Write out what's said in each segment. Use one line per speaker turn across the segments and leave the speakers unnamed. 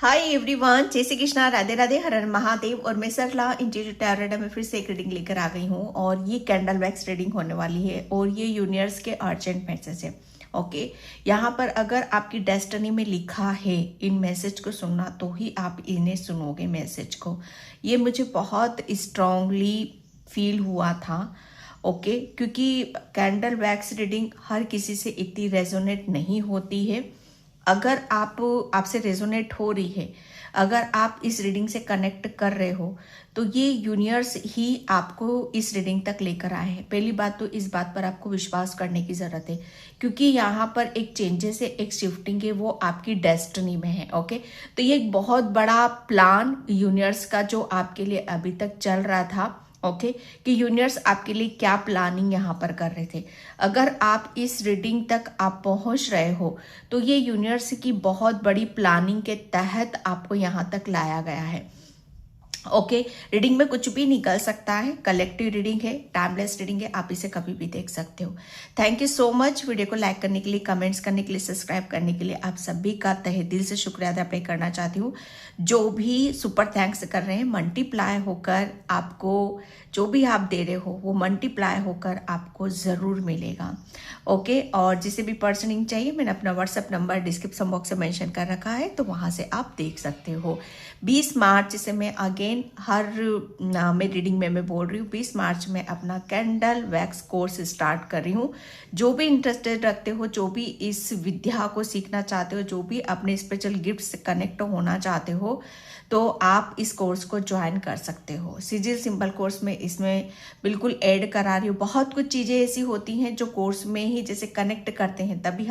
Hi everyone, जय श्री कृष्णा, राधे राधे, हर हर महादेव। और मैं सरला इंटीरियर टैरोट में फिर से एक रीडिंग लेकर आ गई हूँ और ये कैंडल वैक्स रीडिंग होने वाली है और ये यूनिवर्स के अर्जेंट मैसेज है। ओके, यहाँ पर अगर आपकी डेस्टिनी में लिखा है इन मैसेज को सुनना तो ही आप इन्हें सुनोगे मैसेज को। ये मुझे बहुत स्ट्रांगली फील हुआ था। ओके, क्योंकि कैंडल वैक्स रीडिंग हर किसी से इतनी रेजोनेट नहीं होती है। अगर आपसे रेजोनेट हो रही है, अगर आप इस रीडिंग से कनेक्ट कर रहे हो तो ये यूनिवर्स ही आपको इस रीडिंग तक लेकर आए हैं। पहली बात तो इस बात पर आपको विश्वास करने की ज़रूरत है, क्योंकि यहाँ पर एक चेंजेस है, एक शिफ्टिंग है, वो आपकी डेस्टिनी में है। ओके, तो ये एक बहुत बड़ा प्लान यूनिवर्स का जो आपके लिए अभी तक चल रहा था। ओके, कि यूनिवर्स आपके लिए क्या प्लानिंग यहाँ पर कर रहे थे। अगर आप इस रीडिंग तक आप पहुँच रहे हो तो ये यूनिवर्स की बहुत बड़ी प्लानिंग के तहत आपको यहाँ तक लाया गया है। ओके, रीडिंग में कुछ भी निकल सकता है, कलेक्टिव रीडिंग है, टाइमलेस रीडिंग है, आप इसे कभी भी देख सकते हो। Thank you so much. Video को लाइक करने के लिए, कमेंट्स करने के लिए, सब्सक्राइब करने के लिए आप सभी का तहे दिल से शुक्रिया अदा करना चाहती हूँ। जो भी सुपर थैंक्स कर रहे हैं, मल्टीप्लाई होकर आपको जो भी आप दे रहे हो वो मल्टीप्लाई होकर आपको ज़रूर मिलेगा। ओके, और जिसे भी पर्सनिंग चाहिए मैंने अपना व्हाट्सएप नंबर डिस्क्रिप्शन बॉक्स में मेंशन कर रखा है, तो वहाँ से आप देख सकते हो। 20 मार्च से मैं अगेन मैं रीडिंग में मैं बोल रही हूँ, 20 मार्च में अपना कैंडल वैक्स कोर्स स्टार्ट कर रही हूँ। जो भी इंटरेस्टेड रखते हो, जो भी इस विद्या को सीखना चाहते हो, जो भी अपने स्पिरिचुअल गिफ्ट से कनेक्ट होना चाहते हो, तो आप इस कोर्स को ज्वाइन कर सकते हो। सिजिल सिंबल कोर्स में इसमें बिल्कुल ऐड करा रही हूँ। बहुत कुछ चीज़ें ऐसी होती हैं जो कोर्स में ही जैसे कनेक्ट करते हैं, तभी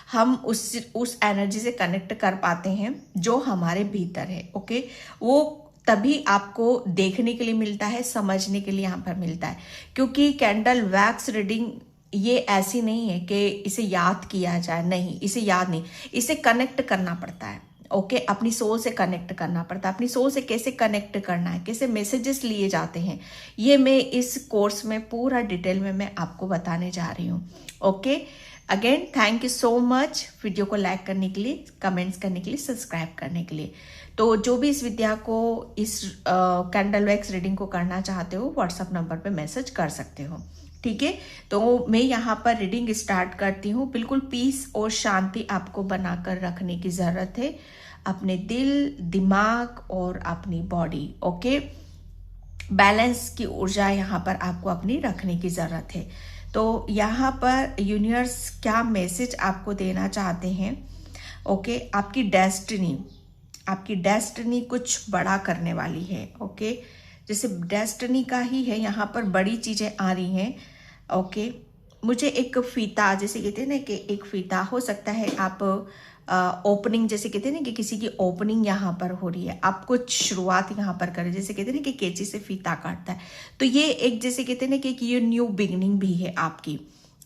हम उस एनर्जी से कनेक्ट कर पाते हैं जो हमारे भीतर है। ओके, वो तभी आपको देखने के लिए मिलता है, समझने के लिए यहाँ पर मिलता है। क्योंकि कैंडल वैक्स रीडिंग ये ऐसी नहीं है कि इसे याद किया जाए, नहीं, इसे याद नहीं, इसे कनेक्ट करना पड़ता है। ओके, अपनी सोल से कनेक्ट करना पड़ता है। अपनी सोल से कैसे कनेक्ट करना है, कैसे मैसेजेस लिए जाते हैं, ये मैं इस कोर्स में पूरा डिटेल में मैं आपको बताने जा रही हूँ। Okay, again thank you so much video को लाइक करने के लिए, कमेंट्स करने के लिए, सब्सक्राइब करने के लिए। तो जो भी इस विद्या को, इस कैंडल वैक्स रीडिंग को करना चाहते हो, व्हाट्सएप नंबर पे मैसेज कर सकते हो। ठीक है, तो मैं यहाँ पर रीडिंग स्टार्ट करती हूँ। बिल्कुल पीस और शांति आपको बनाकर रखने की ज़रूरत है, अपने दिल, दिमाग और अपनी बॉडी। ओके, बैलेंस की ऊर्जा यहाँ पर आपको अपनी रखने की ज़रूरत है। तो यहाँ पर यूनिवर्स क्या मैसेज आपको देना चाहते हैं। ओके, आपकी डेस्टिनी कुछ बड़ा करने वाली है। ओके, जैसे डेस्टिनी का ही है, यहाँ पर बड़ी चीज़ें आ रही हैं। ओके, मुझे एक फीता, जैसे कहते हैं ना कि एक फीता हो सकता है, आप ओपनिंग, जैसे कहते हैं ना कि किसी की ओपनिंग यहाँ पर हो रही है, आप कुछ शुरुआत यहाँ पर करें, जैसे कहते हैं ना कि कैंची से फीता काटता है, तो ये एक, जैसे कहते हैं ना कि ये न्यू बिगनिंग भी है आपकी।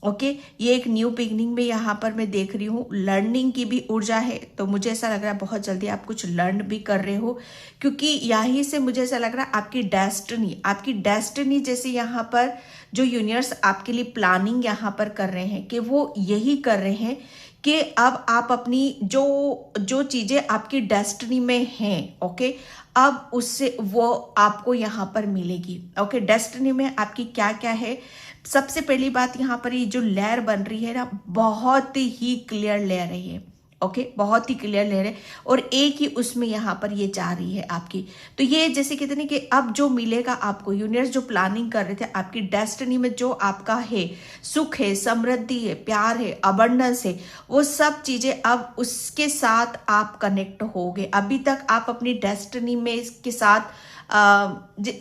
ओके, ये एक न्यू बिगनिंग में यहाँ पर मैं देख रही हूँ। लर्निंग की भी ऊर्जा है, तो मुझे ऐसा लग रहा है बहुत जल्दी आप कुछ लर्न भी कर रहे हो, क्योंकि यहीं से मुझे ऐसा लग रहा है आपकी डेस्टिनी जैसे यहाँ पर जो यूनिवर्स आपके लिए प्लानिंग यहाँ पर कर रहे हैं, कि वो यही कर रहे हैं कि अब आप अपनी जो चीज़ें आपकी डेस्टिनी में हैं, ओके, अब उससे वो आपको यहाँ पर मिलेगी। ओके, डेस्टिनी में आपकी क्या क्या है। सबसे पहली बात, यहाँ पर ये जो लेयर बन रही है ना, बहुत ही क्लियर लेयर है ये। ओके, बहुत ही क्लियर लेयर है और एक ही उसमें यहाँ पर ये जा रही है आपकी। तो ये जैसे कहते हैं कि अब जो मिलेगा आपको, यूनिवर्स जो प्लानिंग कर रहे थे आपकी डेस्टिनी में, जो आपका है, सुख है, समृद्धि है, प्यार है, अबंडेंस है, वो सब चीजें अब उसके साथ आप कनेक्ट होगे। अभी तक आप अपनी डेस्टिनी में इसके साथ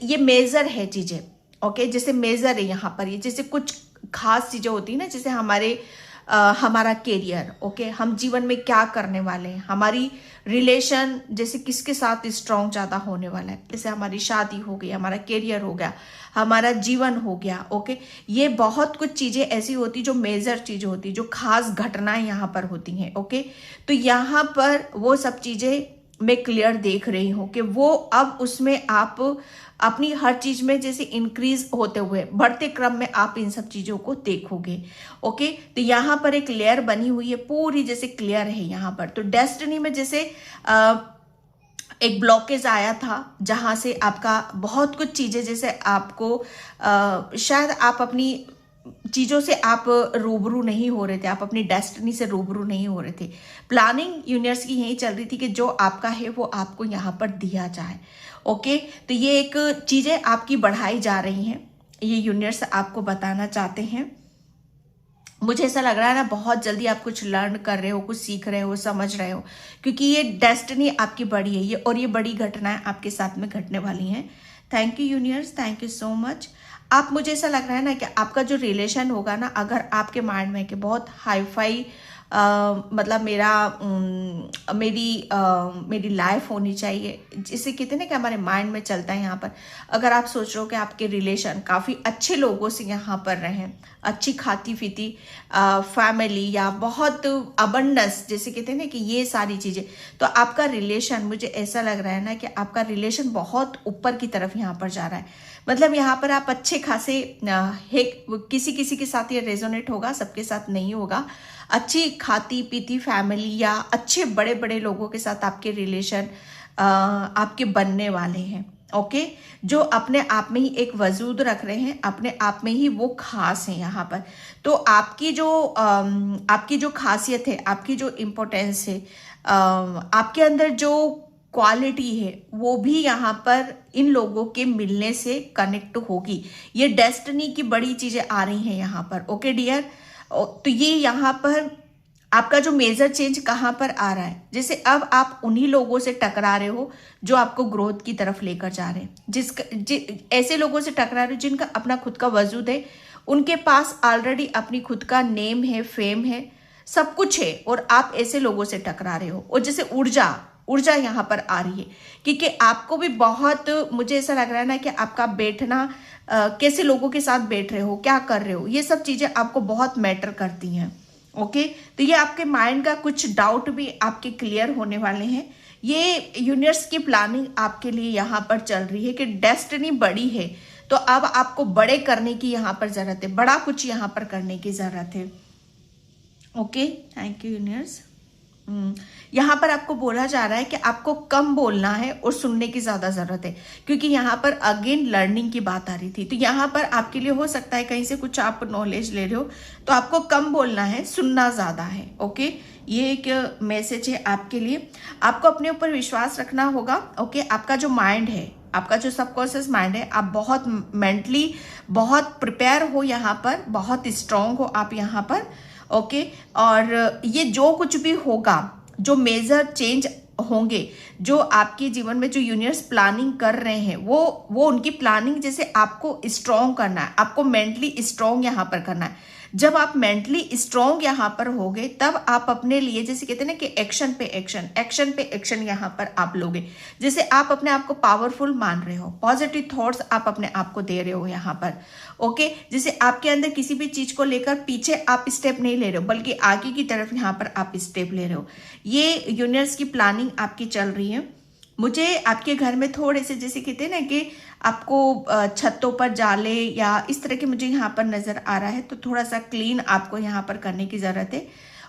ये मेजर है चीजें। ओके, जैसे मेजर है यहाँ पर, ये जैसे कुछ खास चीजें होती है ना, जैसे हमारा कैरियर। ओके, हम जीवन में क्या करने वाले हैं, हमारी रिलेशन जैसे किसके साथ स्ट्रॉन्ग ज्यादा होने वाला है, जैसे हमारी शादी हो गई, हमारा कैरियर हो गया, हमारा जीवन हो गया। ओके, ये बहुत कुछ चीजें ऐसी होती जो मेजर चीजें होती, जो खास घटनाएं यहाँ पर होती हैं। ओके, तो यहाँ पर वो सब चीजें मैं क्लियर देख रही हूँ कि वो अब उसमें आप अपनी हर चीज में जैसे इंक्रीज होते हुए, बढ़ते क्रम में आप इन सब चीजों को देखोगे। ओके, तो यहाँ पर एक लेयर बनी हुई है पूरी, जैसे क्लियर है यहाँ पर। तो डेस्टिनी में जैसे एक ब्लॉकेज आया था जहां से आपका बहुत कुछ चीजें, जैसे आपको शायद आप अपनी चीजों से आप रूबरू नहीं हो रहे थे, आप अपनी डेस्टिनी से रूबरू नहीं हो रहे थे। प्लानिंग यूनिवर्स की यही चल रही थी कि जो आपका है वो आपको यहाँ पर दिया जाए। ओके, तो ये एक चीजें आपकी बढ़ाई जा रही हैं, ये यूनिवर्स आपको बताना चाहते हैं। मुझे ऐसा लग रहा है ना, बहुत जल्दी आप कुछ लर्न कर रहे हो, कुछ सीख रहे हो, समझ रहे हो, क्योंकि ये डेस्टिनी आपकी बड़ी है ये, और ये बड़ी घटनाएं आपके साथ में घटने वाली हैं। Thank you universe, thank you so much. आप, मुझे ऐसा लग रहा है ना कि आपका जो रिलेशन होगा ना, अगर आपके माइंड में कि बहुत हाई फाई मतलब मेरी लाइफ होनी चाहिए, जिसे कहते हैं ना कि हमारे माइंड में चलता है यहाँ पर। अगर आप सोच रहे हो कि आपके रिलेशन काफ़ी अच्छे लोगों से यहाँ पर रहें, अच्छी खाती पीती फैमिली, या बहुत अबंडेंस, जैसे कहते हैं ना कि ये सारी चीज़ें, तो आपका रिलेशन, मुझे ऐसा लग रहा है ना कि आपका रिलेशन बहुत ऊपर की तरफ यहाँ पर जा रहा है। मतलब यहाँ पर आप अच्छे खासे किसी किसी के साथ ये रेजोनेट होगा, सबके साथ नहीं होगा। अच्छी खाती पीती फैमिली या अच्छे बड़े बड़े लोगों के साथ आपके रिलेशन आपके बनने वाले हैं। ओके, जो अपने आप में ही एक वजूद रख रहे हैं, अपने आप में ही वो खास हैं यहाँ पर। तो आपकी जो खासियत है, आपकी जो इम्पोर्टेंस है, आपके अंदर जो क्वालिटी है, वो भी यहाँ पर इन लोगों के मिलने से कनेक्ट होगी। ये डेस्टिनी की बड़ी चीजें आ रही हैं यहाँ पर। ओके डियर, तो ये यहाँ पर आपका जो मेजर चेंज कहाँ पर आ रहा है, जैसे अब आप उन्हीं लोगों से टकरा रहे हो जो आपको ग्रोथ की तरफ लेकर जा रहे हैं, ऐसे लोगों से टकरा रहे हो जिनका अपना खुद का वजूद है, उनके पास ऑलरेडी अपनी खुद का नेम है, फेम है, सब कुछ है, और आप ऐसे लोगों से टकरा रहे हो। और जैसे ऊर्जा यहाँ पर आ रही है, क्योंकि आपको भी बहुत, मुझे ऐसा लग रहा है ना कि आपका बैठना, कैसे लोगों के साथ बैठ रहे हो, क्या कर रहे हो, ये सब चीजें आपको बहुत मैटर करती हैं। ओके, तो ये आपके माइंड का कुछ डाउट भी आपके क्लियर होने वाले हैं। ये यूनिवर्स की प्लानिंग आपके लिए यहाँ पर चल रही है कि डेस्टिनी बड़ी है, तो अब आपको बड़े करने की यहाँ पर जरूरत है, बड़ा कुछ यहाँ पर करने की जरूरत है। Okay, thank you universe. यहाँ पर आपको बोला जा रहा है कि आपको कम बोलना है और सुनने की ज्यादा जरूरत है, क्योंकि यहाँ पर अगेन लर्निंग की बात आ रही थी। तो यहाँ पर आपके लिए हो सकता है कहीं से कुछ आप नॉलेज ले रहे हो, तो आपको कम बोलना है, सुनना ज्यादा है। ओके, ये एक मैसेज है आपके लिए। आपको अपने ऊपर विश्वास रखना होगा। ओके, आपका जो माइंड है, आपका जो सबकॉन्शियस माइंड है, आप बहुत मेंटली बहुत प्रिपेयर हो यहाँ पर, बहुत स्ट्रांग हो आप यहाँ पर। ओके, और ये जो कुछ भी होगा, जो मेजर चेंज होंगे, जो आपके जीवन में जो यूनिवर्स प्लानिंग कर रहे हैं, वो उनकी प्लानिंग जैसे आपको स्ट्रांग करना है, आपको मेंटली स्ट्रांग यहाँ पर करना है। जब आप मेंटली स्ट्रांग यहाँ पर होगे, तब आप अपने लिए, जैसे कहते हैं ना कि एक्शन पे एक्शन यहाँ पर आप लोगे। जैसे आप अपने आप को पावरफुल मान रहे हो, पॉजिटिव थॉट्स आप अपने आप को दे रहे हो यहाँ पर। ओके, जैसे आपके अंदर किसी भी चीज को लेकर पीछे आप स्टेप नहीं ले रहे हो, बल्कि आगे की तरफ यहाँ पर आप स्टेप ले रहे हो। ये यूनिवर्स की प्लानिंग आपकी चल रही है। मुझे आपके घर में थोड़े से, जैसे कहते हैं ना कि आपको छतों पर जाले या इस तरह के मुझे यहाँ पर नजर आ रहा है, तो थोड़ा सा क्लीन आपको यहाँ पर करने की जरूरत है।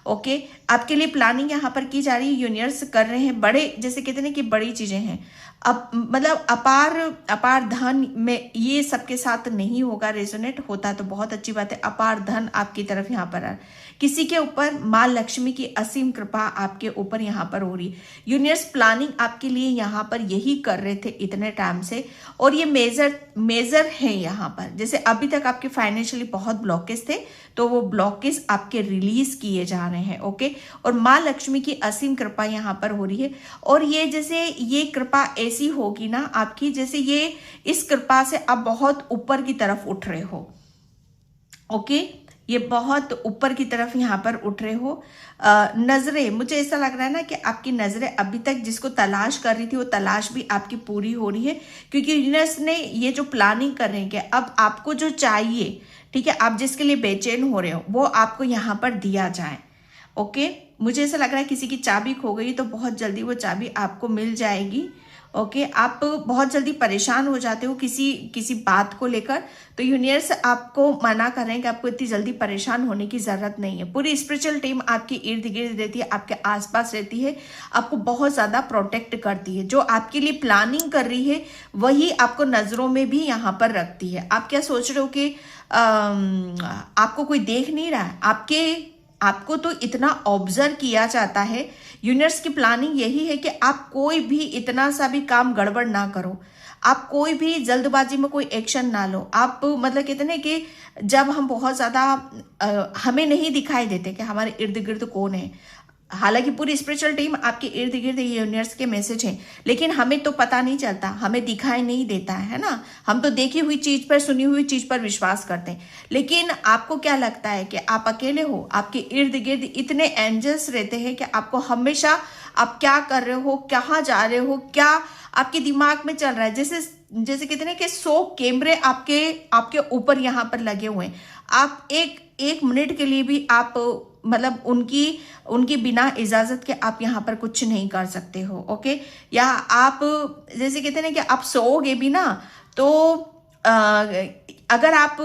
ओके, आपके लिए प्लानिंग यहाँ पर की जा रही है, यूनिवर्स कर रहे हैं बड़े, जैसे कहते हैं ना कि बड़ी चीजें हैं। अब मतलब अपार धन में ये सबके साथ नहीं होगा, रेजोनेट होता तो बहुत अच्छी बात है। अपार धन आपकी तरफ यहाँ पर किसी के ऊपर माँ लक्ष्मी की असीम कृपा आपके ऊपर यहाँ पर हो रही। यूनिवर्स प्लानिंग आपके लिए यहाँ पर यही कर रहे थे इतने टाइम से, और ये मेजर है यहाँ पर। जैसे अभी तक आपके फाइनेंशियली बहुत ब्लॉकेज थे, तो वो ब्लॉकेज आपके रिलीज किए जा रहे हैं। ओके, और माँ लक्ष्मी की असीम कृपा यहाँ पर हो रही है, और ये जैसे ये कृपा ऐसी होगी ना आपकी, जैसे ये इस कृपा से आप बहुत ऊपर की तरफ उठ रहे हो। ओके, ये बहुत यूनिवर्स की तरफ यहाँ पर उठ रहे हो। नजरें, मुझे ऐसा लग रहा है ना कि आपकी नजरें अभी तक जिसको तलाश कर रही थी, वो तलाश भी आपकी पूरी हो रही है, क्योंकि यूनिवर्स ने ये जो प्लानिंग कर रहे हैं कि अब आपको जो चाहिए, ठीक है, आप जिसके लिए बेचैन हो रहे हो, वो आपको यहाँ पर दिया जाए। ओके, मुझे ऐसा लग रहा है किसी की चाबी खो गई, तो बहुत जल्दी वो चाबी आपको मिल जाएगी। ओके, आप बहुत जल्दी परेशान हो जाते हो किसी किसी बात को लेकर, तो यूनिवर्स आपको मना कर रहे हैं कि आपको इतनी जल्दी परेशान होने की जरूरत नहीं है। पूरी स्पिरिचुअल टीम आपके इर्द गिर्द रहती है, आपके आसपास रहती है, आपको बहुत ज्यादा प्रोटेक्ट करती है। जो आपके लिए प्लानिंग कर रही है वही आपको नजरों में भी यहाँ पर रखती है। आप क्या सोच रहे हो कि आपको कोई देख नहीं रहा है, आपको तो इतना ऑब्जर्व किया जाता है। यूनिवर्स की प्लानिंग यही है कि आप कोई भी इतना सा भी काम गड़बड़ ना करो, आप कोई भी जल्दबाजी में कोई एक्शन ना लो। आप मतलब कहते हैं कि जब हम बहुत ज्यादा हमें नहीं दिखाई देते कि हमारे इर्द गिर्द कौन है, हालांकि पूरी स्पिरिचुअल टीम आपके इर्द गिर्द यूनिवर्स के मैसेज हैं, लेकिन हमें तो पता नहीं चलता, हमें दिखाई नहीं देता है ना। हम तो देखी हुई चीज पर, सुनी हुई चीज पर विश्वास करते हैं। लेकिन आपको क्या लगता है कि आप अकेले हो? आपके इर्द गिर्द इतने एंजल्स रहते हैं कि आपको हमेशा, आप क्या कर रहे हो, कहाँ जा रहे हो, क्या आपके दिमाग में चल रहा है, जैसे जैसे कहते हैं कि 100 कैमरे आपके ऊपर यहाँ पर लगे हुए हैं। आप एक मिनट के लिए भी आप मतलब उनकी बिना इजाजत के आप यहाँ पर कुछ नहीं कर सकते हो। ओके, या आप जैसे कहते हैं कि आप सोओगे भी ना, तो अगर आप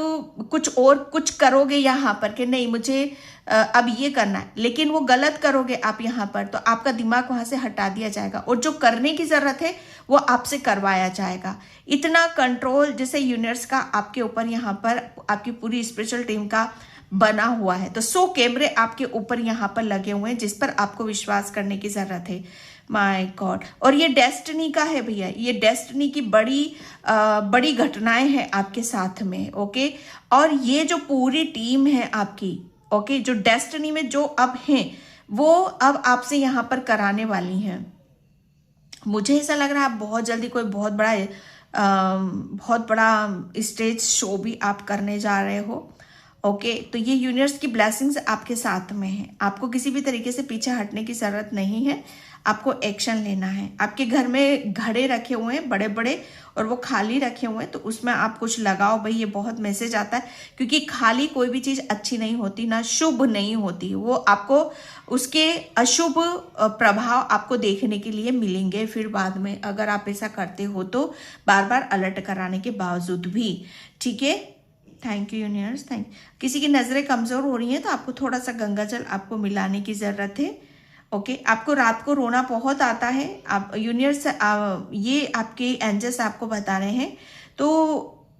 कुछ करोगे यहाँ पर कि नहीं मुझे अब ये करना है, लेकिन वो गलत करोगे आप यहाँ पर, तो आपका दिमाग वहां से हटा दिया जाएगा और जो करने की जरूरत है वो आपसे करवाया जाएगा। इतना कंट्रोल जैसे यूनिवर्स का आपके ऊपर यहाँ पर आपकी पूरी स्पिरिचुअल टीम का बना हुआ है। तो 100 कैमरे आपके ऊपर यहाँ पर लगे हुए हैं जिस पर आपको विश्वास करने की जरूरत है। माय गॉड, और ये डेस्टिनी का है भैया, ये डेस्टिनी की बड़ी घटनाएं हैं आपके साथ में। ओके, और ये जो पूरी टीम है आपकी, ओके, जो डेस्टिनी में जो अब हैं वो अब आपसे यहाँ पर कराने वाली हैं। मुझे ऐसा लग रहा है आप बहुत जल्दी कोई बहुत बड़ा स्टेज शो भी आप करने जा रहे हो। ओके, तो ये यूनिवर्स की ब्लेसिंग्स आपके साथ में है। आपको किसी भी तरीके से पीछे हटने की जरूरत नहीं है, आपको एक्शन लेना है। आपके घर में घड़े रखे हुए हैं बड़े बड़े और वो खाली रखे हुए हैं, तो उसमें आप कुछ लगाओ भाई। ये बहुत मैसेज आता है, क्योंकि खाली कोई भी चीज अच्छी नहीं होती, ना शुभ नहीं होती। वो आपको उसके अशुभ प्रभाव आपको देखने के लिए मिलेंगे फिर बाद में, अगर आप ऐसा करते हो तो, बार बार अलर्ट कराने के बावजूद भी। ठीक है, थैंक यू यूनिवर्स, थैंक। किसी की नजरें कमजोर हो रही हैं तो आपको थोड़ा सा गंगा जल आपको मिलाने की जरूरत है। ओके, आपको रात को रोना बहुत आता है, आप यूनिवर्स ये आपके एंजल्स आपको बता रहे हैं। तो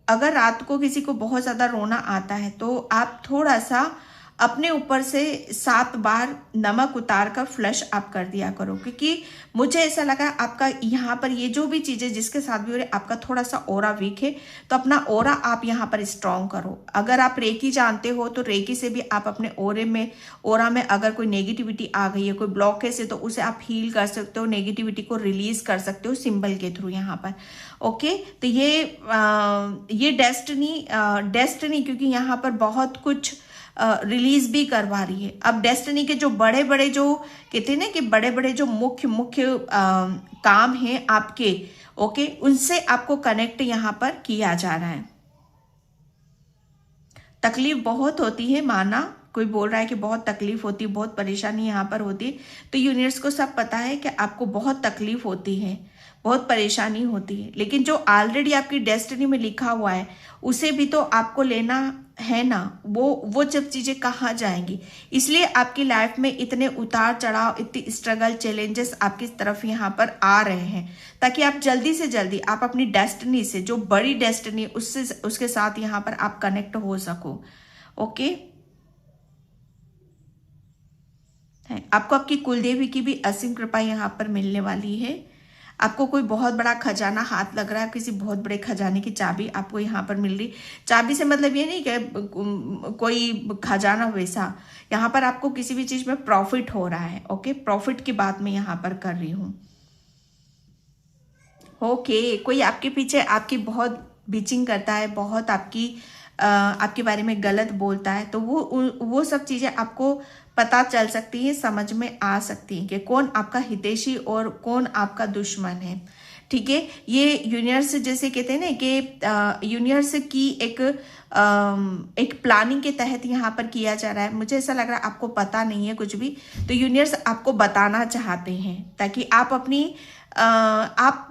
अगर रात को किसी को बहुत ज्यादा रोना आता है तो आप थोड़ा सा अपने ऊपर से 7 बार नमक उतार कर फ्लश आप कर दिया करो, क्योंकि मुझे ऐसा लगा आपका यहाँ पर ये जो भी चीजें जिसके साथ भी हो रही, आपका थोड़ा सा ओरा वीक है, तो अपना ओरा आप यहाँ पर स्ट्रॉन्ग करो। अगर आप रेकी जानते हो तो रेकी से भी आप अपने ओरा में अगर कोई नेगेटिविटी आ गई है, कोई ब्लॉकेज है, तो उसे आप हील कर सकते हो, नेगेटिविटी को रिलीज कर सकते हो सिंबल के थ्रू यहाँ पर। ओके, तो ये डेस्टिनी क्योंकि यहाँ पर बहुत कुछ रिलीज भी करवा रही है। अब डेस्टिनी के जो बड़े बड़े जो कहते हैं ना कि बड़े बड़े जो मुख्य काम हैं आपके, ओके, उनसे आपको कनेक्ट यहाँ पर किया जा रहा है। तकलीफ बहुत होती है, माना कोई बोल रहा है कि बहुत तकलीफ होती है, बहुत परेशानी यहाँ पर होती है, तो यूनिवर्स को सब पता है कि आपको बहुत तकलीफ होती है, बहुत परेशानी होती है, लेकिन जो ऑलरेडी आपकी डेस्टिनी में लिखा हुआ है उसे भी तो आपको लेना है ना। वो जब चीजें कहाँ जाएंगी, इसलिए आपकी लाइफ में इतने उतार चढ़ाव, इतनी स्ट्रगल, चैलेंजेस आपकी तरफ यहाँ पर आ रहे हैं, ताकि आप जल्दी से जल्दी आप अपनी डेस्टिनी से, जो बड़ी डेस्टिनी, उसके साथ यहाँ पर आप कनेक्ट हो सको। ओके, आपको आपकी कुलदेवी की भी असीम कृपा यहाँ पर मिलने वाली है। आपको कोई बहुत बड़ा खजाना हाथ लग रहा है, किसी बहुत बड़े खजाने की चाबी आपको यहाँ पर मिल रही। चाबी से मतलब ये नहीं कि कोई खजाना वैसा, यहाँ पर आपको किसी भी चीज में प्रॉफिट हो रहा है। ओके, प्रॉफिट की बात मैं यहाँ पर कर रही हूँ। ओके, कोई आपके पीछे आपकी बहुत बीचिंग करता है, बहुत आपके बारे में गलत बोलता है, तो वो सब चीजें आपको पता चल सकती है, समझ में आ सकती है कि कौन आपका हितैषी और कौन आपका दुश्मन है। ठीक है। ये यूनिवर्स जैसे कहते हैं ना कि यूनिवर्स की एक प्लानिंग के तहत यहाँ पर किया जा रहा है। मुझे ऐसा लग रहा है आपको पता नहीं है कुछ भी, तो यूनिवर्स आपको बताना चाहते हैं ताकि आप आप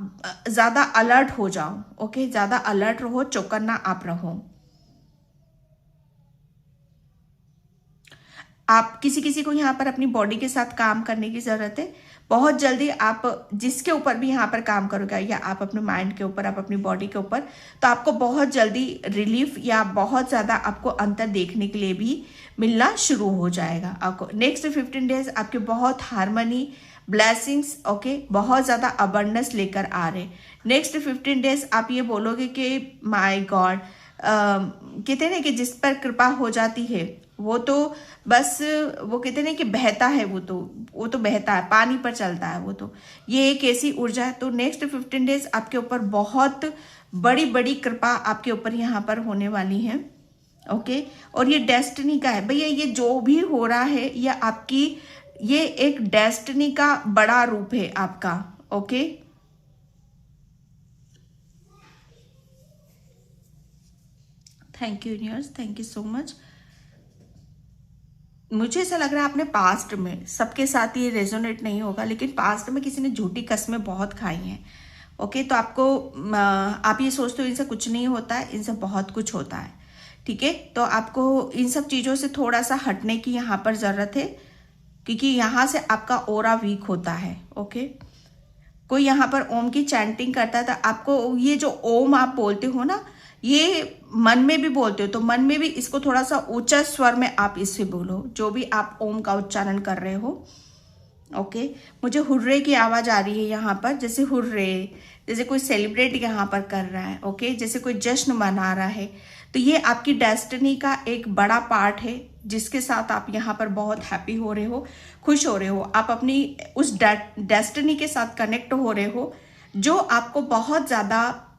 ज़्यादा अलर्ट हो जाओ। ओके, ज़्यादा अलर्ट रहो, चौकन्ना आप रहो। आप किसी को यहाँ पर अपनी बॉडी के साथ काम करने की ज़रूरत है। बहुत जल्दी आप जिसके ऊपर भी यहाँ पर काम करोगे, या आप अपने माइंड के ऊपर, आप अपनी बॉडी के ऊपर, तो आपको बहुत जल्दी रिलीफ या बहुत ज़्यादा आपको अंतर देखने के लिए भी मिलना शुरू हो जाएगा। आपको नेक्स्ट 15 डेज आपके बहुत हार्मनी, ब्लेसिंग्स, ओके, बहुत ज़्यादा अबंडेंस लेकर आ रहे। नेक्स्ट 15 डेज आप ये बोलोगे कि माय गॉड, कहते हैं ना कि जिस पर कृपा हो जाती है वो तो बस, वो कहते हैं ना कि बहता है, वो तो बहता है, पानी पर चलता है वो तो। ये एक ऐसी ऊर्जा है। तो नेक्स्ट 15 डेज आपके ऊपर बहुत बड़ी बड़ी कृपा आपके ऊपर यहाँ पर होने वाली है। ओके, और ये डेस्टिनी का है भैया। ये जो भी हो रहा है ये एक डेस्टिनी का बड़ा रूप है आपका। Okay, thank you universe, thank you so much. मुझे ऐसा लग रहा है आपने पास्ट में, सबके साथ ये रेजोनेट नहीं होगा, लेकिन पास्ट में किसी ने झूठी कस्में बहुत खाई हैं। ओके, तो आप ये सोचते हो इनसे कुछ नहीं होता है, इनसे बहुत कुछ होता है। ठीक है, तो आपको इन सब चीज़ों से थोड़ा सा हटने की यहाँ पर ज़रूरत है, क्योंकि यहाँ से आपका ऑरा वीक होता है। ओके, कोई यहाँ पर ओम की चैंटिंग करता है, तो आपको ये जो ओम आप बोलते हो ना, ये मन में भी बोलते हो, तो मन में भी इसको थोड़ा सा ऊंचा स्वर में आप इससे बोलो, जो भी आप ओम का उच्चारण कर रहे हो। ओके, मुझे हुर्रे की आवाज़ आ रही है यहाँ पर, जैसे हुर्रे, जैसे कोई सेलिब्रेट यहाँ पर कर रहा है। ओके, जैसे कोई जश्न मना रहा है। तो ये आपकी डेस्टिनी का एक बड़ा पार्ट है, जिसके साथ आप यहाँ पर बहुत हैप्पी हो रहे हो, खुश हो रहे हो। आप अपनी उस डेस्टिनी के साथ कनेक्ट हो रहे हो, जो आपको बहुत ज़्यादा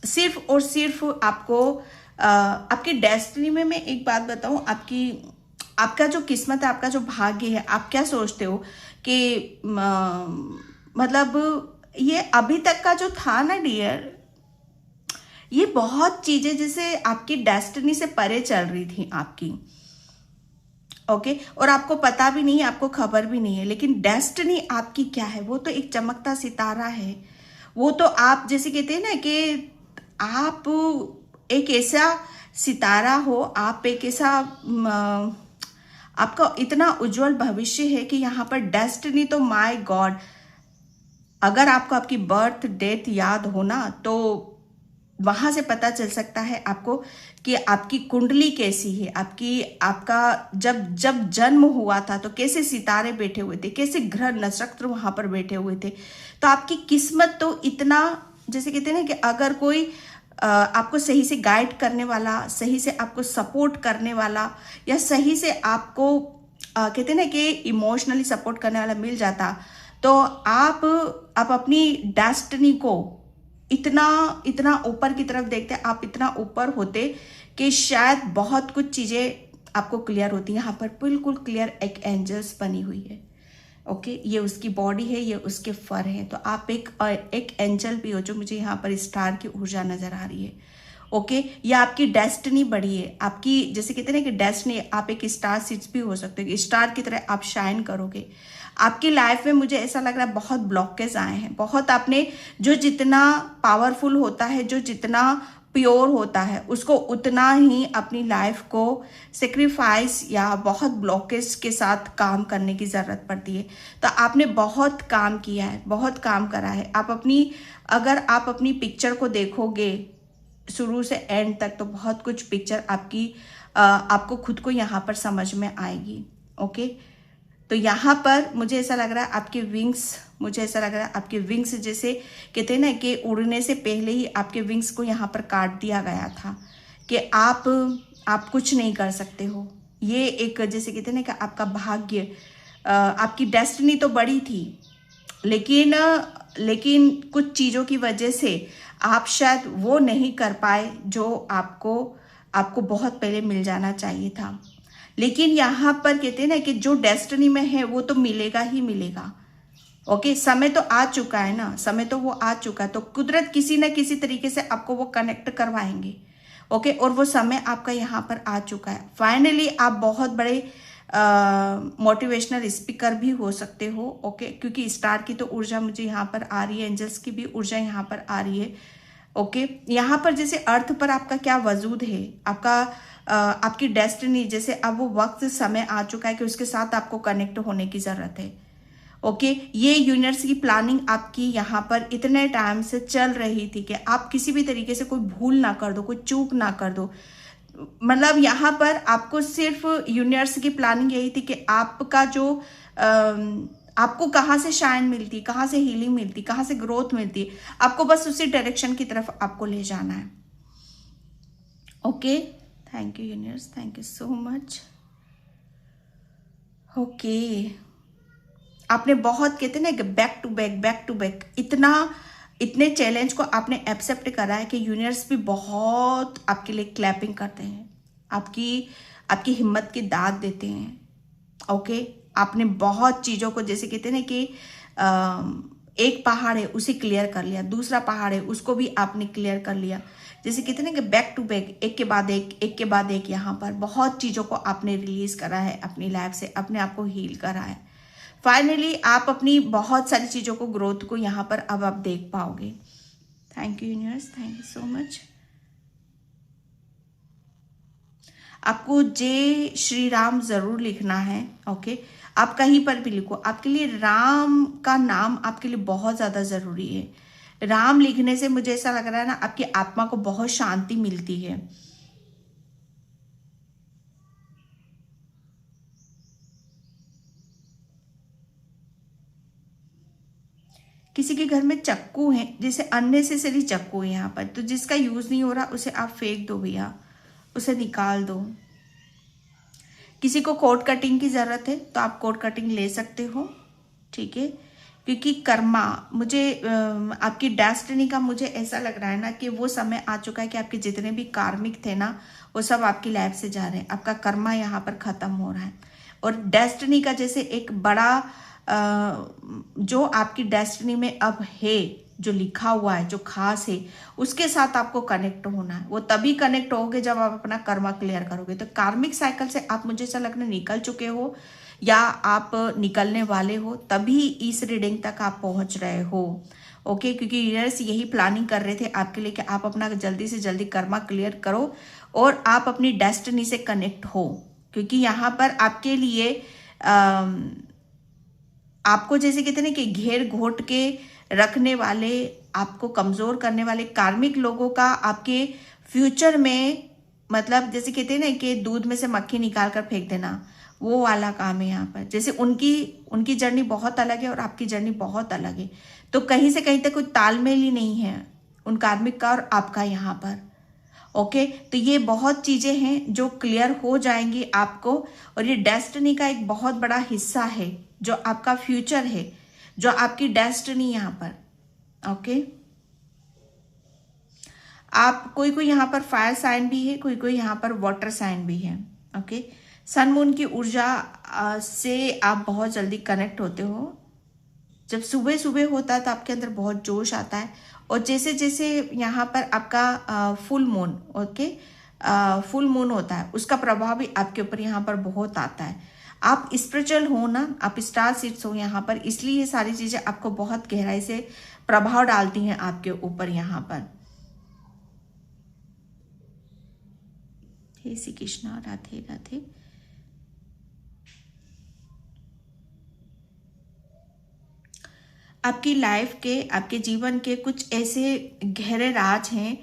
सिर्फ और सिर्फ आपको आपकी डेस्टिनी में। मैं एक बात बताऊं, आपका जो किस्मत है, आपका जो भाग्य है, आप क्या सोचते हो कि मतलब ये अभी तक का जो था ना डियर, ये बहुत चीजें जैसे आपकी डेस्टिनी से परे चल रही थी आपकी। ओके, और आपको पता भी नहीं है, आपको खबर भी नहीं है, लेकिन डेस्टिनी आपकी क्या है, वो तो एक चमकता सितारा है। वो तो आप जैसे कहते हैं ना कि आप एक ऐसा सितारा हो, आप एक ऐसा आपका इतना उज्जवल भविष्य है कि यहाँ पर डेस्टिनी तो माय गॉड, अगर आपको आपकी बर्थ डेट याद हो ना, तो वहां से पता चल सकता है आपको कि आपकी कुंडली कैसी है, आपका जब जन्म हुआ था तो कैसे सितारे बैठे हुए थे, कैसे ग्रह नक्षत्र वहां पर बैठे हुए थे। तो आपकी किस्मत तो इतना, जैसे कहते हैं ना कि अगर कोई आपको सही से गाइड करने वाला, सही से आपको सपोर्ट करने वाला, या सही से आपको कहते हैं ना कि इमोशनली सपोर्ट करने वाला मिल जाता, तो आप अपनी डेस्टिनी को इतना ऊपर की तरफ देखते, आप इतना ऊपर होते कि शायद बहुत कुछ चीजें आपको क्लियर होती। यहाँ पर बिल्कुल क्लियर एक एंजल्स बनी हुई है। ओके, ये उसकी बॉडी है, ये उसके फर है, तो आप एक एंजल भी हो, जो मुझे यहाँ पर स्टार की ऊर्जा नजर आ रही है। ओके, ये आपकी डेस्टिनी बड़ी है, आपकी जैसे कहते हैं ना कि डेस्टिनी, आप एक स्टार सीड्स भी हो सकते हो, स्टार की तरह आप शाइन करोगे। आपकी लाइफ में मुझे ऐसा लग रहा है बहुत ब्लॉकेज आए हैं, बहुत आपने, जो जितना पावरफुल होता है, जो जितना प्योर होता है, उसको उतना ही अपनी लाइफ को सेक्रीफाइस या बहुत ब्लॉकेज के साथ काम करने की ज़रूरत पड़ती है। तो आपने बहुत काम किया है, बहुत काम करा है। अगर आप अपनी पिक्चर को देखोगे शुरू से एंड तक, तो बहुत कुछ पिक्चर आपको खुद को यहाँ पर समझ में आएगी। ओके, तो यहाँ पर मुझे ऐसा लग रहा है आपके विंग्स जैसे कहते हैं ना कि उड़ने से पहले ही आपके विंग्स को यहाँ पर काट दिया गया था, कि आप कुछ नहीं कर सकते हो। ये एक जैसे कहते हैं ना कि आपका भाग्य, आपकी डेस्टिनी तो बड़ी थी, लेकिन कुछ चीज़ों की वजह से आप शायद वो नहीं कर पाए जो आपको बहुत पहले मिल जाना चाहिए था। लेकिन यहाँ पर कहते हैं ना कि जो डेस्टिनी में है वो तो मिलेगा ही मिलेगा। ओके, समय तो आ चुका है ना, समय तो वो आ चुका है, तो कुदरत किसी न किसी तरीके से आपको वो कनेक्ट करवाएंगे। ओके, और वो समय आपका यहाँ पर आ चुका है। फाइनली आप बहुत बड़े मोटिवेशनल स्पीकर भी हो सकते हो। ओके, क्योंकि स्टार की तो ऊर्जा मुझे यहाँ पर आ रही है, एंजल्स की भी ऊर्जा यहाँ पर आ रही है। ओके, यहाँ पर जैसे अर्थ पर आपका क्या वजूद है, आपका आपकी डेस्टिनी, जैसे अब वो वक्त समय आ चुका है कि उसके साथ आपको कनेक्ट होने की जरूरत है। ओके, ये यूनिवर्स की प्लानिंग आपकी यहाँ पर इतने टाइम से चल रही थी कि आप किसी भी तरीके से कोई भूल ना कर दो, कोई चूक ना कर दो। मतलब यहाँ पर आपको सिर्फ यूनिवर्स की प्लानिंग यही थी कि आपका जो आपको कहाँ से शाइन मिलती, कहाँ से हीलिंग मिलती, कहाँ से ग्रोथ मिलती, आपको बस उसी डायरेक्शन की तरफ आपको ले जाना है। Okay, thank you universe, thank you so much. Okay, आपने बहुत, कहते ना, बैक टू बैक इतने चैलेंज को आपने एक्सेप्ट करा है कि यूनिवर्स भी बहुत आपके लिए क्लैपिंग करते हैं, आपकी आपकी हिम्मत की दाद देते हैं। ओके, आपने बहुत चीज़ों को, जैसे कहते हैं ना कि एक पहाड़ है उसे क्लियर कर लिया, दूसरा पहाड़ है उसको भी आपने क्लियर कर लिया। जैसे कहते हैं ना कि बैक टू बैक, एक के बाद एक के बाद एक, यहाँ पर बहुत चीज़ों को आपने रिलीज करा है अपनी लाइफ से, अपने आप को हील करा है। फाइनली आप अपनी बहुत सारी चीज़ों को, ग्रोथ को यहाँ पर अब आप देख पाओगे। Thank you universe, thank you so much. आपको जय श्री राम जरूर लिखना है। ओके, आप कहीं पर भी लिखो, आपके लिए राम का नाम आपके लिए बहुत ज़्यादा ज़रूरी है। राम लिखने से मुझे ऐसा लग रहा है ना, आपकी आत्मा को बहुत शांति मिलती है। किसी के घर में चक्कू है, जैसे अननेसेसरी चक्कू है यहाँ पर, तो जिसका यूज़ नहीं हो रहा उसे आप फेंक दो भैया, उसे निकाल दो। किसी को कोट कटिंग की ज़रूरत है तो आप कोट कटिंग ले सकते हो, ठीक है। क्योंकि कर्मा, मुझे आपकी डेस्टिनी का मुझे ऐसा लग रहा है ना कि वो समय आ चुका है कि आपके जितने भी कार्मिक थे ना, वो सब आपकी लाइफ से जा रहे हैं। आपका कर्मा यहाँ पर ख़त्म हो रहा है, और डेस्टिनी का जैसे एक बड़ा जो आपकी डेस्टिनी में अब है, जो लिखा हुआ है, जो खास है, उसके साथ आपको कनेक्ट होना है। वो तभी कनेक्ट होगे जब आप अपना कर्मा क्लियर करोगे। तो कार्मिक साइकिल से आप, मुझे ऐसा लगना, निकल चुके हो या आप निकलने वाले हो, तभी इस रीडिंग तक आप पहुंच रहे हो। ओके, क्योंकि यूनिवर्स यही प्लानिंग कर रहे थे आपके लिए कि आप अपना जल्दी से जल्दी कर्मा क्लियर करो और आप अपनी डेस्टिनी से कनेक्ट हो। क्योंकि यहाँ पर आपके लिए आपको, जैसे कहते हैं कि घेर घोट के रखने वाले, आपको कमज़ोर करने वाले कार्मिक लोगों का आपके फ्यूचर में, मतलब जैसे कहते हैं ना कि दूध में से मक्खी निकाल कर फेंक देना, वो वाला काम है यहाँ पर। जैसे उनकी जर्नी बहुत अलग है और आपकी जर्नी बहुत अलग है, तो कहीं से कहीं तक कोई तालमेल ही नहीं है उन कार्मिक का और आपका यहाँ पर। ओके, तो ये बहुत चीज़ें हैं जो क्लियर हो जाएंगी आपको, और ये डेस्टिनी का एक बहुत बड़ा हिस्सा है, जो आपका फ्यूचर है, जो आपकी डेस्टिनी यहाँ पर। ओके, आप कोई कोई यहाँ पर फायर साइन भी है, कोई कोई यहाँ पर वाटर साइन भी है। ओके, सन मून की ऊर्जा से आप बहुत जल्दी कनेक्ट होते हो। जब सुबह सुबह होता है तो आपके अंदर बहुत जोश आता है, और जैसे जैसे यहाँ पर आपका full moon, okay, full moon होता है, उसका प्रभाव भी आपके ऊपर यहाँ पर बहुत आता है। आप स्पिरिचुअल हो ना, आप स्टार सीड्स हो यहाँ पर, इसलिए ये सारी चीज़ें आपको बहुत गहराई से प्रभाव डालती हैं आपके ऊपर यहाँ पर। हे श्री कृष्णा, राधे राधे। आपकी लाइफ के, आपके जीवन के कुछ ऐसे गहरे राज हैं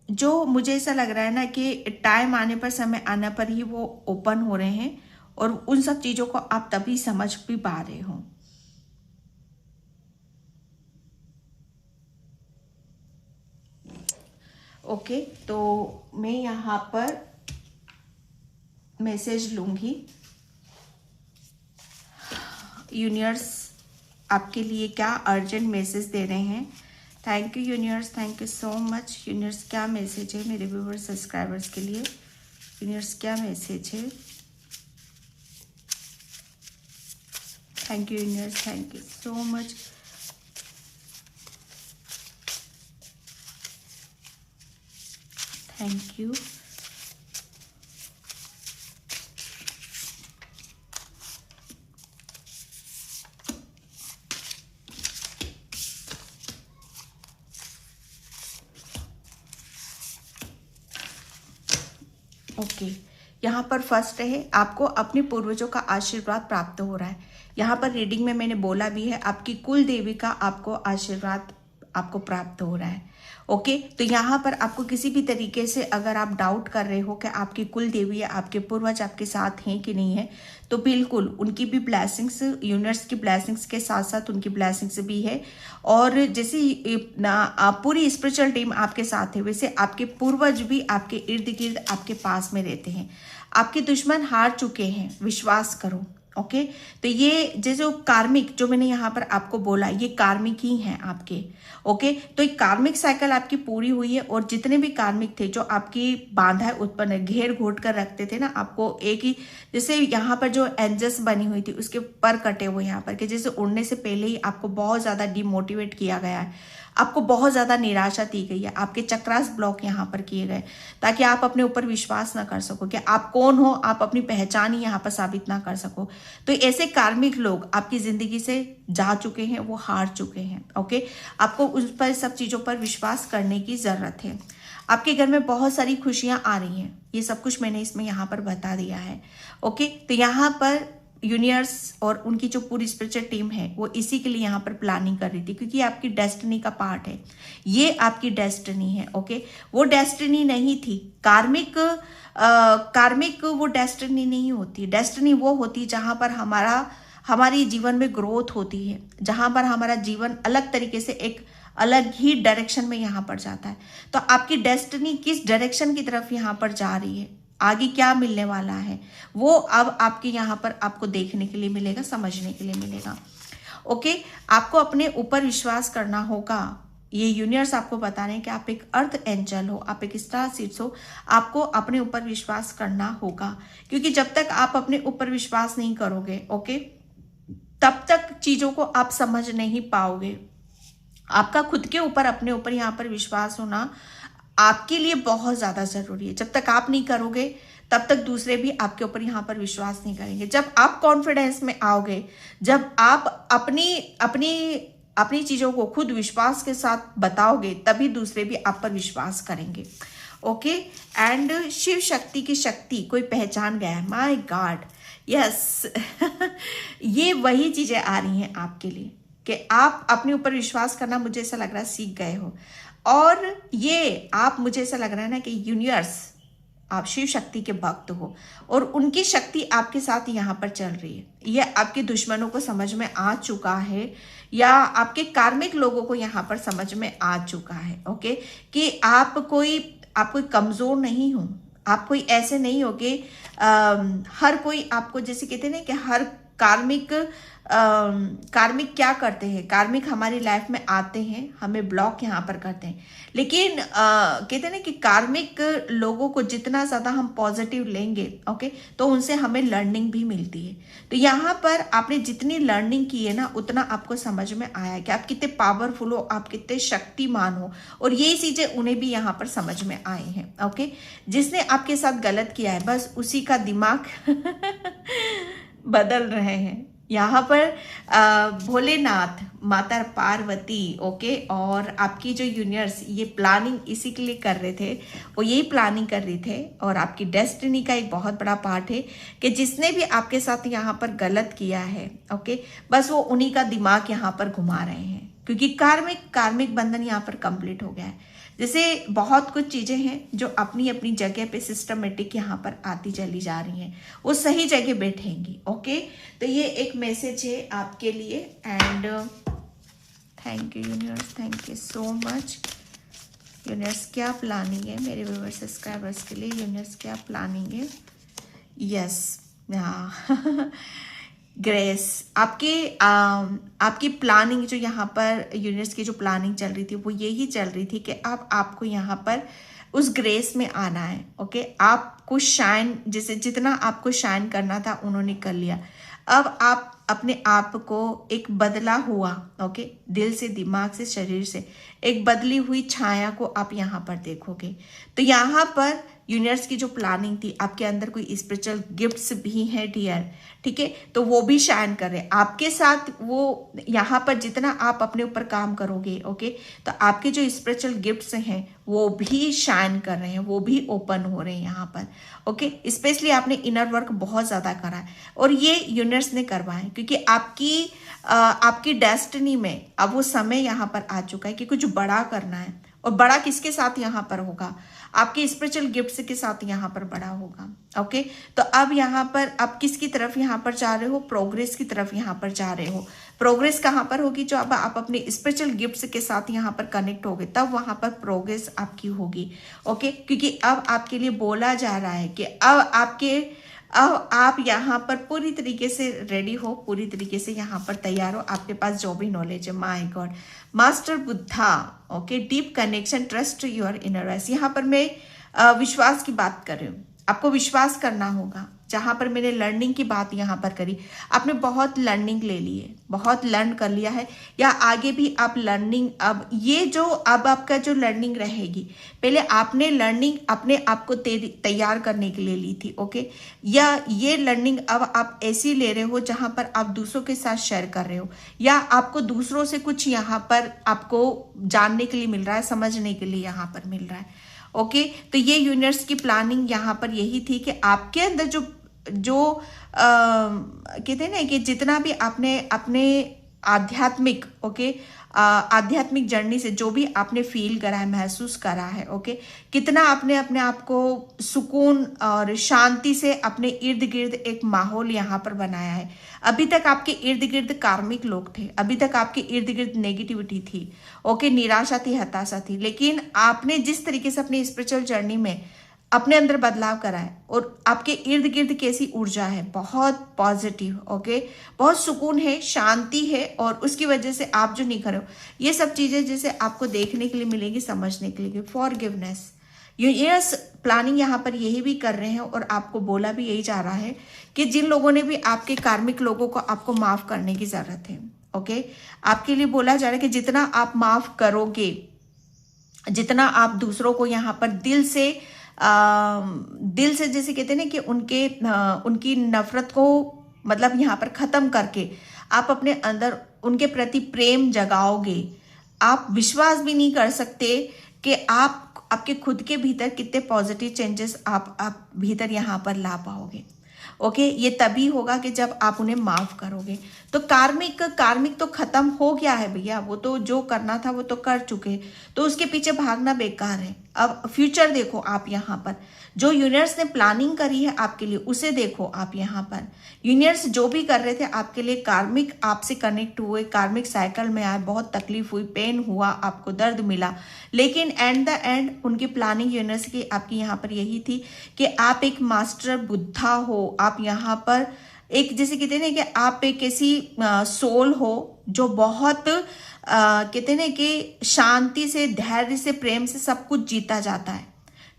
जो मुझे ऐसा लग रहा है ना कि टाइम आने पर, समय आने पर ही वो ओपन हो रहे हैं, और उन सब चीज़ों को आप तभी समझ भी पा रहे हो। ओके, तो मैं यहाँ पर मैसेज लूँगी। यूनिवर्स आपके लिए क्या अर्जेंट मैसेज दे रहे हैं। Thank you universe, thank you so much. Universe क्या मैसेज है मेरे व्यूअर्स सब्सक्राइबर्स के लिए, यूनिवर्स क्या मैसेज है। Thank you universe, thank you so much. Thank you. Okay, यहाँ पर फर्स्ट है, आपको अपने पूर्वजों का आशीर्वाद प्राप्त हो रहा है। यहाँ पर रीडिंग में मैंने बोला भी है, आपकी कुल देवी का आपको आशीर्वाद आपको प्राप्त हो रहा है। ओके, तो यहाँ पर आपको किसी भी तरीके से अगर आप डाउट कर रहे हो कि आपकी कुल देवी या आपके पूर्वज आपके साथ हैं कि नहीं है, तो बिल्कुल उनकी भी ब्लेसिंग्स, यूनिवर्स की ब्लेसिंग्स के साथ साथ उनकी ब्लेसिंग्स भी है। और जैसे पूरी स्पिरिचुअल टीम आपके साथ है, वैसे आपके पूर्वज भी आपके इर्द गिर्द आपके पास में रहते हैं। आपके दुश्मन हार चुके हैं, विश्वास करो। ओके, तो ये जो कार्मिक, जो मैंने यहाँ पर आपको बोला, ये कार्मिक ही हैं आपके। ओके, तो एक कार्मिक साइकिल आपकी पूरी हुई है। और जितने भी कार्मिक थे जो आपकी बाधाएं उत्पन्न घेर घोट कर रखते थे ना आपको, एक ही जैसे यहाँ पर जो एंजल्स बनी हुई थी उसके पर कटे हुए यहाँ पर, कि जैसे उड़ने से पहले ही आपको बहुत ज्यादा डिमोटिवेट किया गया है, आपको बहुत ज्यादा निराशा दी गई है, आपके चक्रास ब्लॉक यहाँ पर किए गए ताकि आप अपने ऊपर विश्वास ना कर सको कि आप कौन हो, आप अपनी पहचान ही यहाँ पर साबित ना कर सको। तो ऐसे कार्मिक लोग आपकी जिंदगी से जा चुके हैं, वो हार चुके हैं। ओके, आपको उस पर सब चीजों पर विश्वास करने की जरूरत है। आपके घर में बहुत सारी खुशियां आ रही हैं, ये सब कुछ मैंने इसमें यहाँ पर बता दिया है। ओके, तो यहाँ पर यूनिवर्स और उनकी जो पूरी स्पिरिचुअल टीम है वो इसी के लिए यहाँ पर प्लानिंग कर रही थी, क्योंकि आपकी डेस्टिनी का पार्ट है, ये आपकी डेस्टिनी है। ओके, वो डेस्टिनी नहीं थी कार्मिक। कार्मिक वो डेस्टिनी नहीं होती। डेस्टिनी वो होती जहां पर हमारी जीवन में ग्रोथ होती है, जहां पर हमारा जीवन अलग तरीके से एक अलग ही डायरेक्शन में यहाँ पर जाता है। तो आपकी डेस्टिनी किस डायरेक्शन की तरफ यहाँ पर जा रही है, आगे क्या मिलने वाला है, वो अब आपके यहाँ पर आपको देखने के लिए मिलेगा, समझने के लिए मिलेगा। ओके, आपको अपने ऊपर विश्वास करना होगा। ये यूनिवर्स आपको बता रहे हैं कि आप एक अर्थ एंजल हो, आप एक स्टार सीड्स हो, आपको अपने ऊपर विश्वास करना होगा। क्योंकि जब तक आप अपने ऊपर विश्वास नहीं करोगे, ओके, तब तक चीजों को आप समझ नहीं पाओगे। आपका खुद के ऊपर, अपने ऊपर यहाँ पर विश्वास होना आपके लिए बहुत ज्यादा जरूरी है। जब तक आप नहीं करोगे तब तक दूसरे भी आपके ऊपर यहाँ पर विश्वास नहीं करेंगे। जब आप कॉन्फिडेंस में आओगे, जब आप अपनी चीजों को खुद विश्वास के साथ बताओगे, तभी दूसरे भी आप पर विश्वास करेंगे। ओके, एंड शिव शक्ति की शक्ति कोई पहचान गया है, माय गॉड, यस। ये वही चीजें आ रही हैं आपके लिए कि आप अपने ऊपर विश्वास करना, मुझे ऐसा लग रहा है, सीख गए हो। और ये आप, मुझे ऐसा लग रहा है ना कि यूनिवर्स, आप शिव शक्ति के भक्त हो और उनकी शक्ति आपके साथ यहाँ पर चल रही है। यह आपके दुश्मनों को समझ में आ चुका है, या आपके कार्मिक लोगों को यहाँ पर समझ में आ चुका है। ओके, कि आप कोई कमजोर नहीं हो, आप कोई ऐसे नहीं हो कि हर कोई आपको, जैसे कहते हैं ना कि हर कार्मिक क्या करते हैं, कार्मिक हमारी लाइफ में आते हैं, हमें ब्लॉक यहाँ पर करते हैं। लेकिन कहते हैं ना कि कार्मिक लोगों को जितना ज्यादा हम पॉजिटिव लेंगे, ओके, तो उनसे हमें लर्निंग भी मिलती है। तो यहाँ पर आपने जितनी लर्निंग की है ना, उतना आपको समझ में आया कि आप कितने पावरफुल हो, आप कितने शक्तिमान हो, और यही चीजें उन्हें भी यहाँ पर समझ में आई हैं। ओके, जिसने आपके साथ गलत किया है, बस उसी का दिमाग बदल रहे हैं। यहाँ पर भोलेनाथ, माता पार्वती, ओके, और आपकी जो यूनिवर्स ये प्लानिंग इसी के लिए कर रहे थे, वो यही प्लानिंग कर रहे थे। और आपकी डेस्टिनी का एक बहुत बड़ा पार्ट है कि जिसने भी आपके साथ यहाँ पर गलत किया है, ओके, बस वो उन्हीं का दिमाग यहाँ पर घुमा रहे हैं, क्योंकि कार्मिक बंधन यहाँ पर कंप्लीट हो गया है। जैसे बहुत कुछ चीजें हैं जो अपनी अपनी जगह पे सिस्टमेटिक यहाँ पर आती चली जा रही हैं, वो सही जगह बैठेंगी। ओके, तो ये एक मैसेज है आपके लिए। And thank you universe, thank you so much. Universe क्या प्लानिंग है मेरे व्यूअर्स सब्सक्राइबर्स के लिए, यूनिवर्स क्या प्लानिंग है? यस, हाँ ग्रेस, आपकी प्लानिंग जो यहाँ पर यूनिवर्स की जो प्लानिंग चल रही थी, वो यही चल रही थी कि अब आपको यहाँ पर उस ग्रेस में आना है। ओके, आपको शाइन, जैसे जितना आपको शाइन करना था उन्होंने कर लिया, अब आप अपने आप को एक बदला हुआ, ओके, दिल से, दिमाग से, शरीर से एक बदली हुई छाया को आप यहाँ पर देखोगे। तो यहाँ पर यूनिवर्स की जो प्लानिंग थी, आपके अंदर कोई स्पिरिचुअल गिफ्ट्स भी हैं डियर, ठीक है, तो वो भी शाइन कर रहे हैं आपके साथ। वो यहाँ पर जितना आप अपने ऊपर काम करोगे, ओके, तो आपके जो स्पिरिचुअल गिफ्ट्स हैं वो भी शाइन कर रहे हैं, वो भी ओपन हो रहे हैं यहाँ पर, ओके। स्पेशली आपने इनर वर्क बहुत ज़्यादा करा है और ये यूनिवर्स ने करवाया है, क्योंकि आपकी डेस्टिनी में अब वो समय यहाँ पर आ चुका है कि कुछ बड़ा करना है। और बड़ा किसके साथ यहाँ पर होगा? आपके स्पिरिचुअल गिफ्ट्स के साथ यहाँ पर बड़ा होगा, ओके। तो अब यहाँ पर आप किसकी तरफ यहाँ पर जा रहे हो? प्रोग्रेस की तरफ यहाँ पर जा रहे हो। प्रोग्रेस कहाँ पर होगी? जो अब आप अपने स्पिरिचुअल गिफ्ट्स के साथ यहाँ पर कनेक्ट होगे, तब वहाँ पर प्रोग्रेस आपकी होगी, ओके। क्योंकि अब आपके लिए बोला जा रहा है कि अब आप यहाँ पर पूरी तरीके से रेडी हो, पूरी तरीके से यहाँ पर तैयार हो। आपके पास जो भी नॉलेज है, my God, master Buddha, okay, deep connection, trust your inner voice. यहाँ पर मैं विश्वास की बात कर रही हूँ, आपको विश्वास करना होगा। जहाँ पर मैंने लर्निंग की बात यहाँ पर करी, आपने बहुत लर्निंग ले ली है, बहुत लर्न कर लिया है, या आगे भी आप लर्निंग, अब ये जो अब आपका जो लर्निंग रहेगी, पहले आपने लर्निंग अपने आप को तैयार करने के लिए ली थी, ओके, या ये लर्निंग अब आप ऐसी ले रहे हो जहाँ पर आप दूसरों के साथ शेयर कर रहे हो, या आपको दूसरों से कुछ यहाँ पर आपको जानने के लिए मिल रहा है, समझने के लिए यहाँ पर मिल रहा है, ओके। तो ये यूनिवर्स की प्लानिंग यहाँ पर यही थी कि आपके अंदर जो कहते हैं ना कि जितना भी आपने अपने आध्यात्मिक, ओके, आध्यात्मिक जर्नी से जो भी आपने फील करा है, महसूस करा है, ओके, कितना आपने अपने आप को सुकून और शांति से अपने इर्द गिर्द एक माहौल यहाँ पर बनाया है। अभी तक आपके इर्द गिर्द कार्मिक लोग थे, अभी तक आपके इर्द गिर्द नेगेटिविटी थी, ओके, निराशा थी, हताशा थी, लेकिन आपने जिस तरीके से अपनी स्पिरिचुअल जर्नी में अपने अंदर बदलाव करा है और आपके इर्द गिर्द कैसी ऊर्जा है, बहुत पॉजिटिव, ओके, बहुत सुकून है, शांति है, और उसकी वजह से आप जो निखर हो, ये सब चीजें जैसे आपको देखने के लिए मिलेगी, समझने के लिए। फॉरगिवनेस, यूनिवर्स प्लानिंग यहाँ पर यही भी कर रहे हैं और आपको बोला भी यही जा रहा है कि जिन लोगों ने भी आपके कार्मिक लोगों को आपको माफ करने की जरूरत है, ओके, आपके लिए बोला जा रहा है कि जितना आप माफ करोगे, जितना आप दूसरों को यहाँ पर दिल से जैसे कहते हैं ना कि उनकी नफरत को मतलब यहाँ पर खत्म करके आप अपने अंदर उनके प्रति प्रेम जगाओगे। आप विश्वास भी नहीं कर सकते कि आपके खुद के भीतर कितने पॉजिटिव चेंजेस आप भीतर यहाँ पर ला पाओगे, ओके। ये तभी होगा कि जब आप उन्हें माफ करोगे। तो कार्मिक तो खत्म हो गया है भैया, वो तो जो करना था वो तो कर चुके, तो उसके पीछे भागना बेकार है। अब फ्यूचर देखो आप यहाँ पर, जो यूनिवर्स ने प्लानिंग करी है आपके लिए उसे देखो आप यहाँ पर। यूनिवर्स जो भी कर रहे थे आपके लिए, कार्मिक आपसे कनेक्ट हुए, कार्मिक साइकिल में आए, बहुत तकलीफ हुई, पेन हुआ, आपको दर्द मिला, लेकिन एंड द एंड उनकी प्लानिंग यूनिवर्स की आपकी यहाँ पर यही थी कि आप एक मास्टर बुद्धा हो। आप यहाँ पर एक जैसे कहते हैं ना कि आप एक ऐसी सोल हो जो बहुत कहते हैं ना कि शांति से, धैर्य से, प्रेम से सब कुछ जीता जाता है,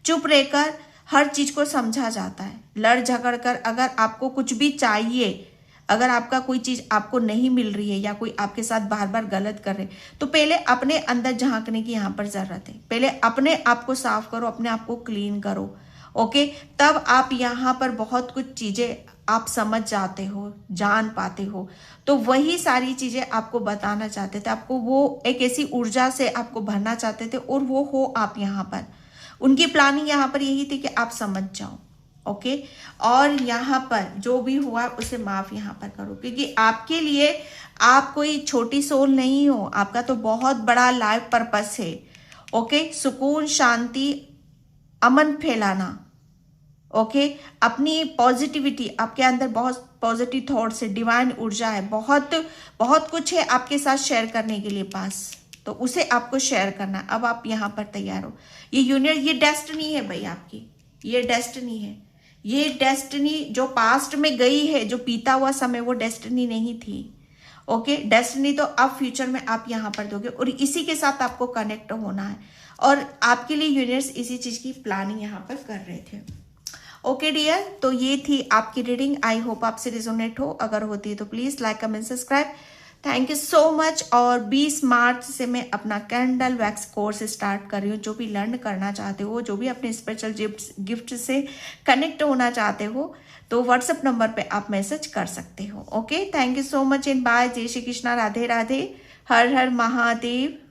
चुप रहकर हर चीज को समझा जाता है, लड़ झगड़ कर अगर आपको कुछ भी चाहिए, अगर आपका कोई चीज आपको नहीं मिल रही है या कोई आपके साथ बार बार गलत कर रहे, तो पहले अपने अंदर झांकने की यहाँ पर जरूरत है। पहले अपने आप को साफ करो, अपने आप को क्लीन करो, ओके, तब आप यहाँ पर बहुत कुछ चीजें आप समझ जाते हो, जान पाते हो। तो वही सारी चीजें आपको बताना चाहते थे, आपको वो एक ऐसी ऊर्जा से आपको भरना चाहते थे, और वो हो आप यहाँ पर। उनकी प्लानिंग यहाँ पर यही थी कि आप समझ जाओ, ओके, और यहाँ पर जो भी हुआ उसे माफ यहाँ पर करो, क्योंकि आपके लिए आप कोई छोटी सोल नहीं हो, आपका तो बहुत बड़ा लाइफ पर्पस है, ओके। सुकून, शांति, अमन फैलाना, ओके, अपनी पॉजिटिविटी, आपके अंदर बहुत पॉजिटिव थॉट्स है, डिवाइन ऊर्जा है, बहुत बहुत कुछ है आपके साथ शेयर करने के लिए पास, तो उसे आपको शेयर करना। अब आप यहाँ पर तैयार हो। ये यूनिवर्स, ये डेस्टिनी है भाई आपकी, ये डेस्टिनी है। ये डेस्टिनी जो पास्ट में गई है, जो बीता हुआ समय, वो डेस्टिनी नहीं थी, ओके। डेस्टिनी तो अब फ्यूचर में आप यहाँ पर दोगे, और इसी के साथ आपको कनेक्ट होना है, और आपके लिए यूनिवर्स इसी चीज की प्लानिंग यहाँ पर कर रहे थे, ओके डियर, तो ये थी आपकी रीडिंग। आई होप आपसे रिजोनेट हो। अगर होती है तो please like comment subscribe. Thank you so much. और 20 मार्च से मैं अपना कैंडल वैक्स कोर्स स्टार्ट कर रही हूँ। जो भी लर्न करना चाहते हो, जो भी अपने स्पेशल गिफ्ट से कनेक्ट होना चाहते हो, तो व्हाट्सएप नंबर पे आप मैसेज कर सकते हो। Okay, thank you so much and bye. जय श्री कृष्णा, राधे राधे, हर हर महादेव।